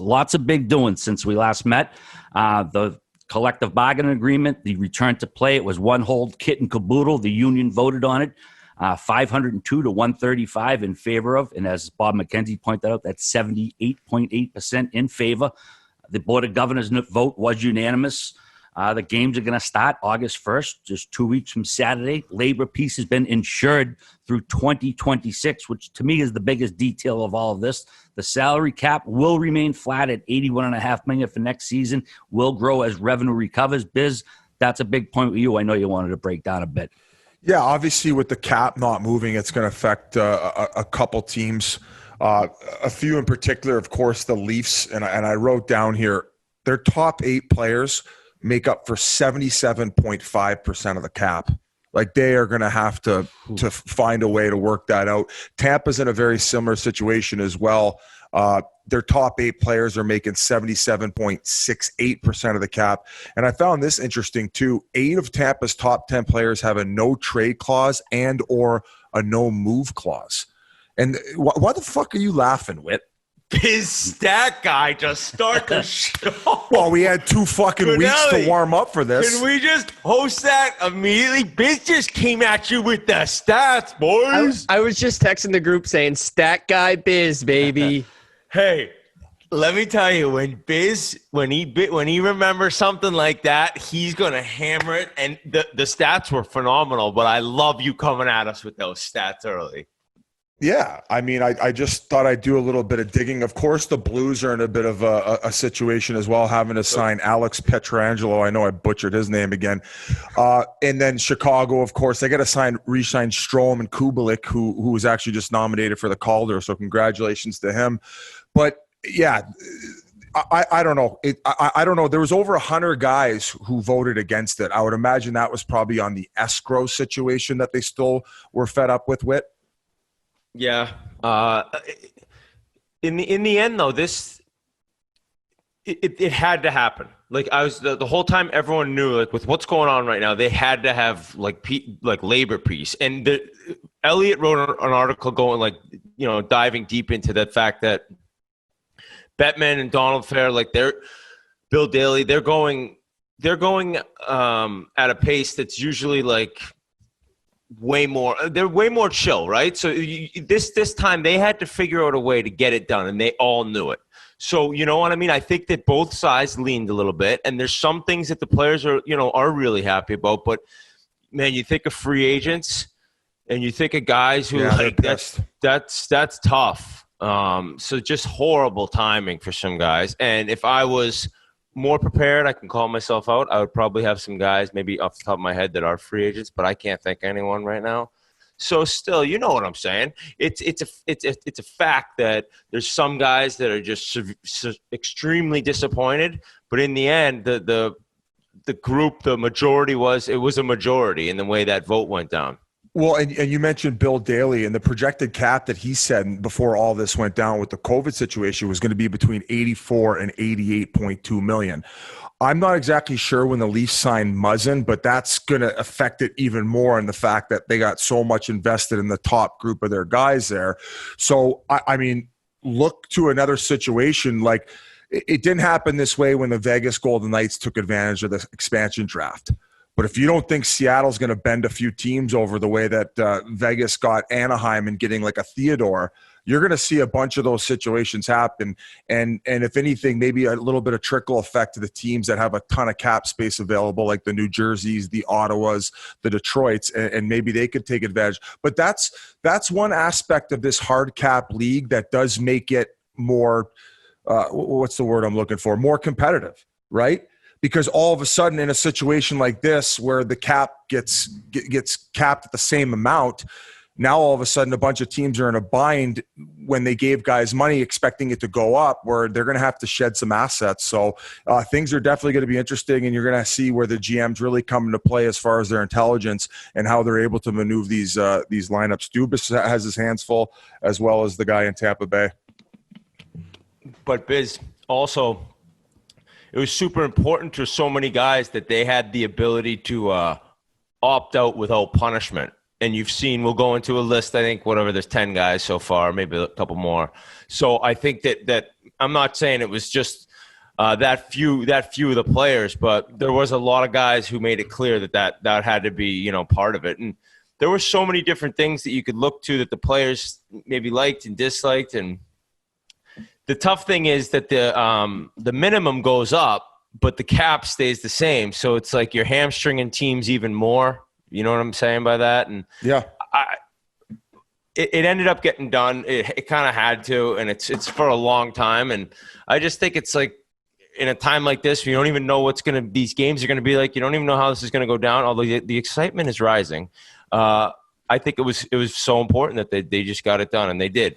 lots of big doings since we last met. The collective bargaining agreement, the return to play, it was one whole kit and caboodle. The union voted on it, 502 to 135 in favor of. And as Bob McKenzie pointed out, that's 78.8% in favor. The Board of Governors vote was unanimous. The games are going to start August 1st, just 2 weeks from Saturday. Labor peace has been insured through 2026, which to me is the biggest detail of all of this. The salary cap will remain flat at $81.5 million for next season, will grow as revenue recovers. Biz, that's a big point with you. I know you wanted to break down a bit. Yeah, obviously with the cap not moving, it's going to affect a couple teams. A few in particular, of course, the Leafs, and I wrote down here, their top 8 players make up for 77.5% of the cap. Like, they are going to have to find a way to work that out. Tampa's in a very similar situation as well. Their top 8 players are making 77.68% of the cap. And I found this interesting too. 8 of Tampa's top 10 players have a no trade clause and or a no move clause. And why the fuck are you laughing, Whit? His stat guy just start the show. Well, we had 2 fucking weeks to warm up for this. Can we just host that immediately? Biz just came at you with the stats, boys. I was just texting the group saying, stat guy Biz, baby. Hey, let me tell you, when he remembers something like that, he's going to hammer it. And the stats were phenomenal, but I love you coming at us with those stats early. Yeah, I mean, I just thought I'd do a little bit of digging. Of course, the Blues are in a bit of a situation as well, having to sign Alex Pietrangelo. I know I butchered his name again. And then Chicago, of course, they got to re-sign Strome and Kubelik, who was actually just nominated for the Calder. So congratulations to him. But yeah, I don't know. I don't know. There was over 100 guys who voted against it. I would imagine that was probably on the escrow situation that they still were fed up with. Yeah. In the end, though, it had to happen. Like, I was the whole time, everyone knew, like, with what's going on right now, they had to have like labor peace. And Elliot wrote an article going, like, you know, diving deep into the fact that Bettman and Donald Fair, like, Bill Daley, they're going at a pace that's usually like they're way more chill, right? So this time they had to figure out a way to get it done, and they all knew it. So, you know what I mean? I think that both sides leaned a little bit, and there's some things that the players are really happy about. But man, you think of free agents, and you think of guys who that's tough. So just horrible timing for some guys. And if I was more prepared, I can call myself out. I would probably have some guys maybe off the top of my head that are free agents, but I can't think of anyone right now. So still, you know what I'm saying? It's a fact that there's some guys that are just extremely disappointed, but in the end, the group, the majority was a majority in the way that vote went down. Well, and you mentioned Bill Daley, and the projected cap that he said before all this went down with the COVID situation was going to be between 84 and 88.2 million. I'm not exactly sure when the Leafs signed Muzzin, but that's going to affect it even more in the fact that they got so much invested in the top group of their guys there. So, I mean, look to another situation like it didn't happen this way when the Vegas Golden Knights took advantage of the expansion draft. But if you don't think Seattle's going to bend a few teams over the way that Vegas got Anaheim and getting like a Theodore, you're going to see a bunch of those situations happen. And if anything, maybe a little bit of trickle effect to the teams that have a ton of cap space available, like the New Jerseys, the Ottawas, the Detroits, and maybe they could take advantage. But that's one aspect of this hard cap league that does make it more, what's the word I'm looking for? More competitive, right? Because all of a sudden in a situation like this where the cap gets capped at the same amount, now all of a sudden a bunch of teams are in a bind when they gave guys money expecting it to go up, where they're going to have to shed some assets. So things are definitely going to be interesting, and you're going to see where the GMs really come into play as far as their intelligence and how they're able to maneuver these lineups. Dubas has his hands full, as well as the guy in Tampa Bay. But Biz, also, it was super important to so many guys that they had the ability to opt out without punishment. And you've seen, we'll go into a list, I think, there's 10 guys so far, maybe a couple more. So I think that I'm not saying it was just that few of the players, but there was a lot of guys who made it clear that had to be, part of it. And there were so many different things that you could look to that the players maybe liked and disliked. And the tough thing is that the minimum goes up, but the cap stays the same. So it's like you're hamstringing teams even more. You know what I'm saying by that? And yeah, it ended up getting done. It kind of had to, and it's for a long time. And I just think it's like in a time like this, you don't even know these games are going to be like. You don't even know how this is going to go down. Although the excitement is rising. I think it was so important that they just got it done, and they did.